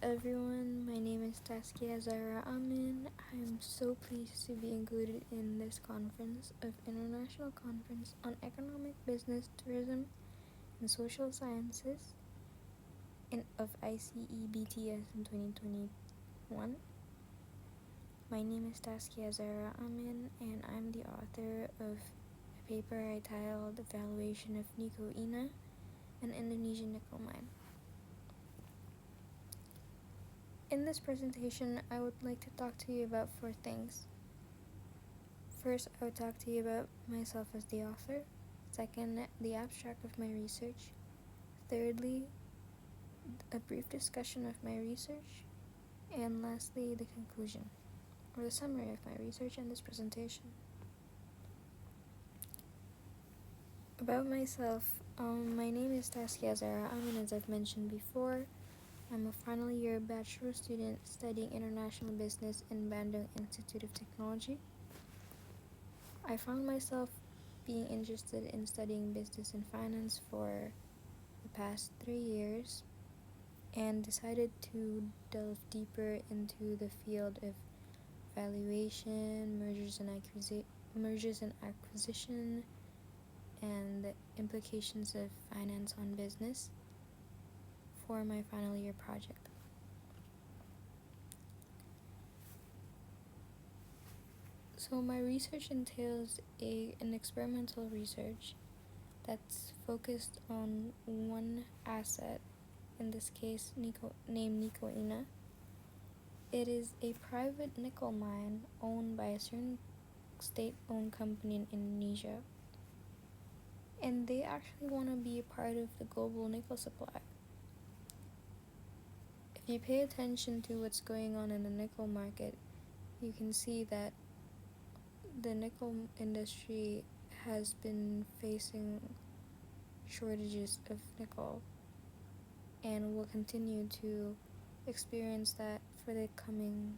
everyone, my name is Taskia Zahra Amin. I am so pleased to be included in this conference of International Conference on Economic Business, Tourism, and Social Sciences of ICEBTS in 2021. My name is Taskia Zahra Amin, and I'm the author of a paper I titled Valuation of Nico, an Indonesian nickel mine. In this presentation, I would like to talk to you about 4 things. First, I would talk to you about myself as the author. Second, the abstract of my research. Thirdly, a brief discussion of my research. And lastly, the conclusion, or the summary of my research in this presentation. About myself, my name is Taskia Zahra Amin, as I've mentioned before. I'm a final year bachelor student studying international business in Bandung Institute of Technology. I found myself being interested in studying business and finance for the past 3 years and decided to delve deeper into the field of valuation, mergers and acquisition, and the implications of finance on business for my final year project. So my research entails an experimental research that's focused on one asset, in this case named Nico. It is a private nickel mine owned by a certain state-owned company in Indonesia, and they actually want to be a part of the global nickel supply. If you pay attention to what's going on in the nickel market, you can see that the nickel industry has been facing shortages of nickel and will continue to experience that for the coming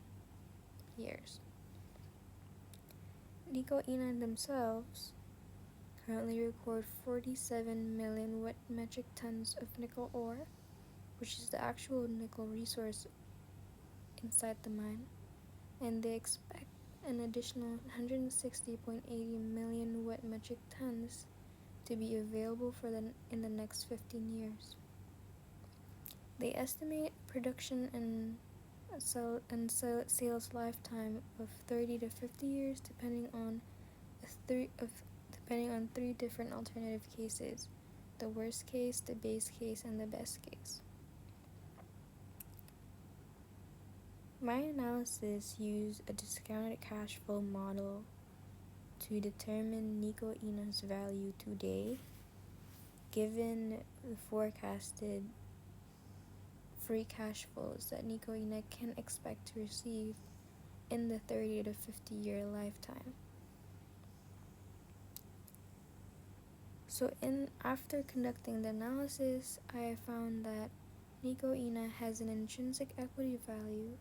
years. Nico themselves currently record 47 million wet metric tons of nickel ore, which is the actual nickel resource inside the mine, and they expect an additional 160.80 million wet metric tons to be available in the next 15 years. They estimate production and sales lifetime of 30 to 50 years, depending on 3 different alternative cases: the worst case, the base case, and the best case. My analysis used a discounted cash flow model to determine Nico's value today, given the forecasted free cash flows that Nico can expect to receive in the 30 to 50 year lifetime. So after conducting the analysis, I found that Nico has an intrinsic equity value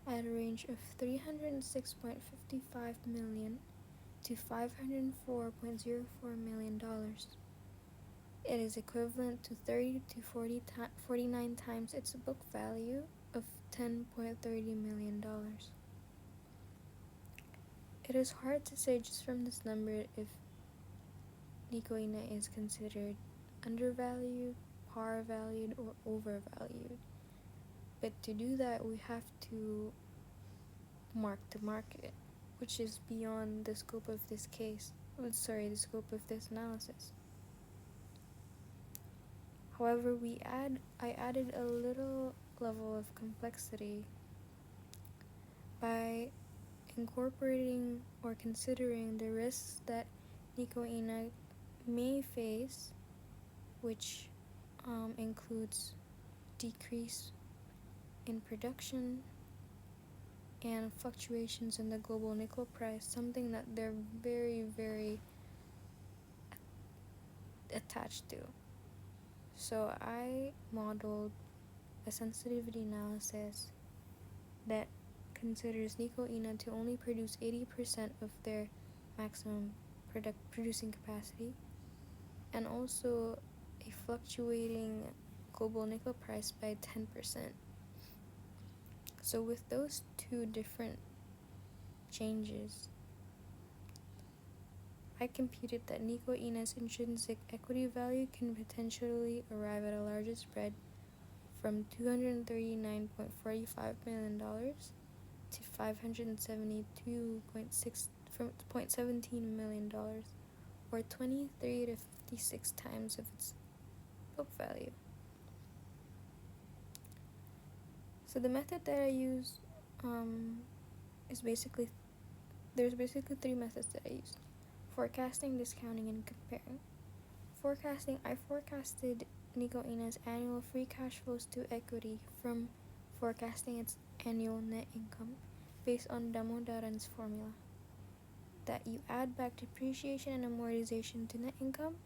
at a range of $306.55 million to $504.04 million. It is equivalent to 30 to 49 times its book value of $10.30 million. It is hard to say just from this number if Nico is considered undervalued, par valued, or overvalued. But to do that, we have to mark the market, which is beyond the scope of this the scope of this analysis. However, I added a little level of complexity by incorporating or considering the risks that Nico may face, which includes decrease in production and fluctuations in the global nickel price, something that they're very, very attached to. So I modeled a sensitivity analysis that considers Nico to only produce 80% of their maximum producing capacity, and also a fluctuating global nickel price by 10%. So with those two different changes, I computed that Nico Ina's intrinsic equity value can potentially arrive at a larger spread from $239.45 million to $572.17 million, or 23 to 56 times of its book value. So the method that I use there's basically three methods that I use: forecasting, discounting, and comparing. Forecasting, I forecasted Nico Ina's annual free cash flows to equity from forecasting its annual net income based on Damodaran's formula, that you add back depreciation and amortization to net income,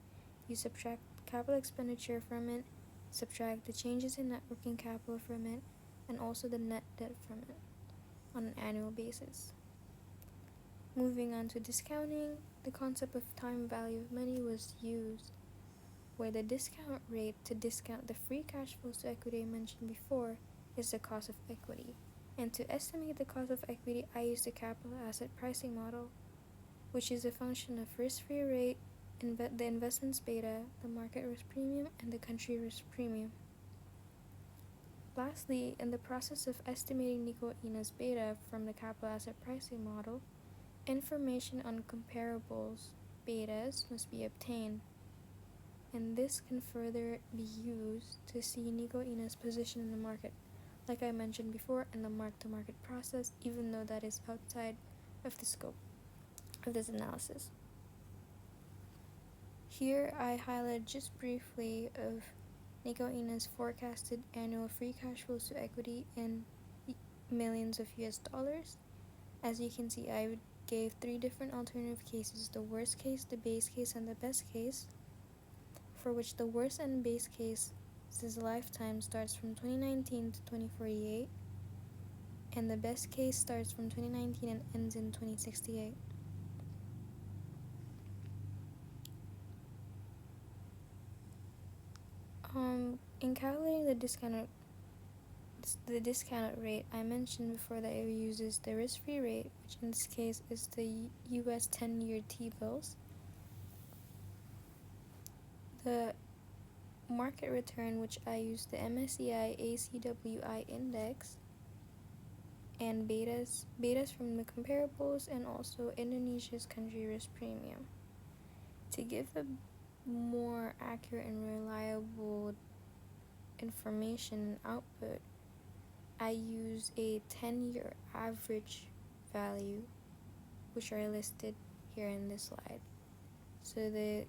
you subtract capital expenditure from it, subtract the changes in net working capital from it, and also the net debt from it on an annual basis. Moving on to discounting, the concept of time value of money was used, where the discount rate to discount the free cash flows to equity I mentioned before is the cost of equity. And to estimate the cost of equity, I used the capital asset pricing model, which is a function of risk-free rate, the investment's beta, the market risk premium, and the country risk premium. Lastly, in the process of estimating Nico Ina's beta from the capital asset pricing model, information on comparables betas must be obtained, and this can further be used to see Nico Ina's position in the market, like I mentioned before, in the mark-to-market process, even though that is outside of the scope of this analysis. Here I highlight just briefly of Nico Ina's forecasted annual free cash flows to equity in millions of US dollars. As you can see, I gave three different alternative cases: the worst case, the base case, and the best case, for which the worst and base case says lifetime starts from 2019 to 2048, and the best case starts from 2019 and ends in 2068. In calculating the discount rate, I mentioned before that it uses the risk-free rate, which in this case is the US 10-year T-bills, the market return, which I use the MSCI ACWI index, and betas from the comparables, and also Indonesia's country risk premium. To give a more accurate and reliable information output, I use a 10-year average value, which are listed here in this slide. So the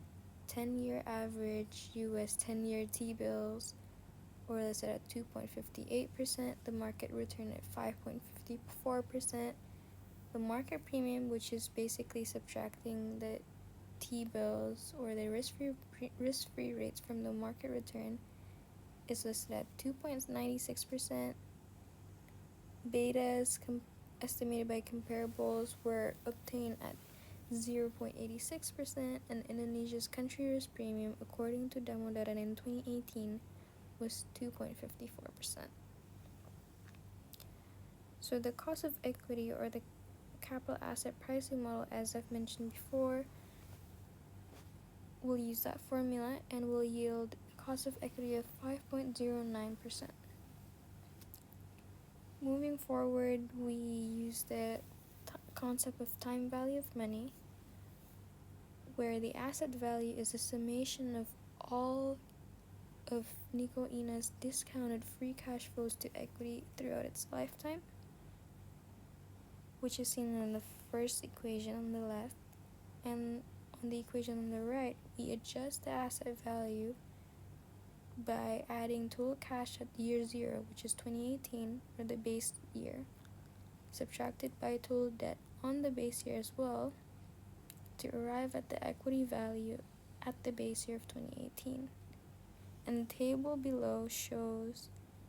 10-year average US 10-year T-bills were listed at 2.58%, the market return at 5.54%, the market premium, which is basically subtracting the T-bills or the risk-free rates from the market return, is listed at 2.96%. Betas estimated by comparables were obtained at 0.86%, and Indonesia's country risk premium, according to Damodaran in 2018, was 2.54%. So the cost of equity, or the capital asset pricing model, as I've mentioned before, will use that formula and will yield a cost of equity of 5.09%. Moving forward, we use the concept of time value of money, where the asset value is a summation of all of Nico Ina's discounted free cash flows to equity throughout its lifetime, which is seen in the first equation on the left, and on the equation on the right, we adjust the asset value by adding total cash at year 0, which is 2018, for the base year, subtracted by total debt on the base year as well, to arrive at the equity value at the base year of 2018. And the table below shows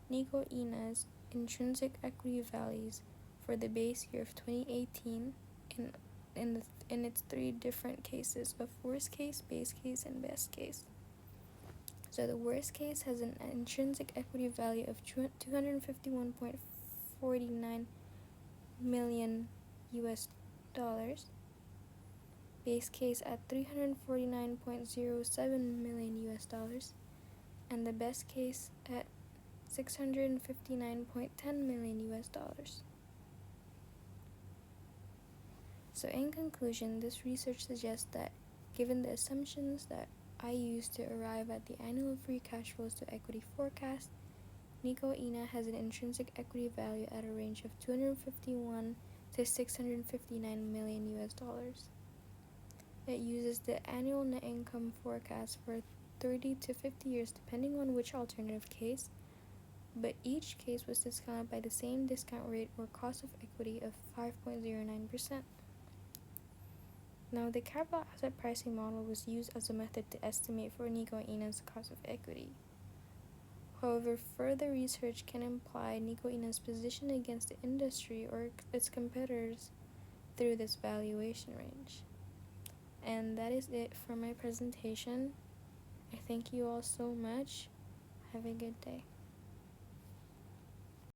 Nico Ina's intrinsic equity values for the base year of 2018 in its three different cases of worst case, base case, and best case. So the worst case has an intrinsic equity value of $251.45 $249 million US dollars, base case at $349.07 million US dollars, and the best case at $659.10 million US dollars. So in conclusion, this research suggests that given the assumptions that I used to arrive at the annual free cash flows to equity forecast, Nico INA has an intrinsic equity value at a range of 251 to 659 million US dollars. It uses the annual net income forecast for 30 to 50 years depending on which alternative case, but each case was discounted by the same discount rate or cost of equity of 5.09%. Now, the capital asset pricing model was used as a method to estimate for Nico INA's cost of equity. However, further research can imply Nico INA's position against the industry or its competitors through this valuation range. And that is it for my presentation. I thank you all so much. Have a good day.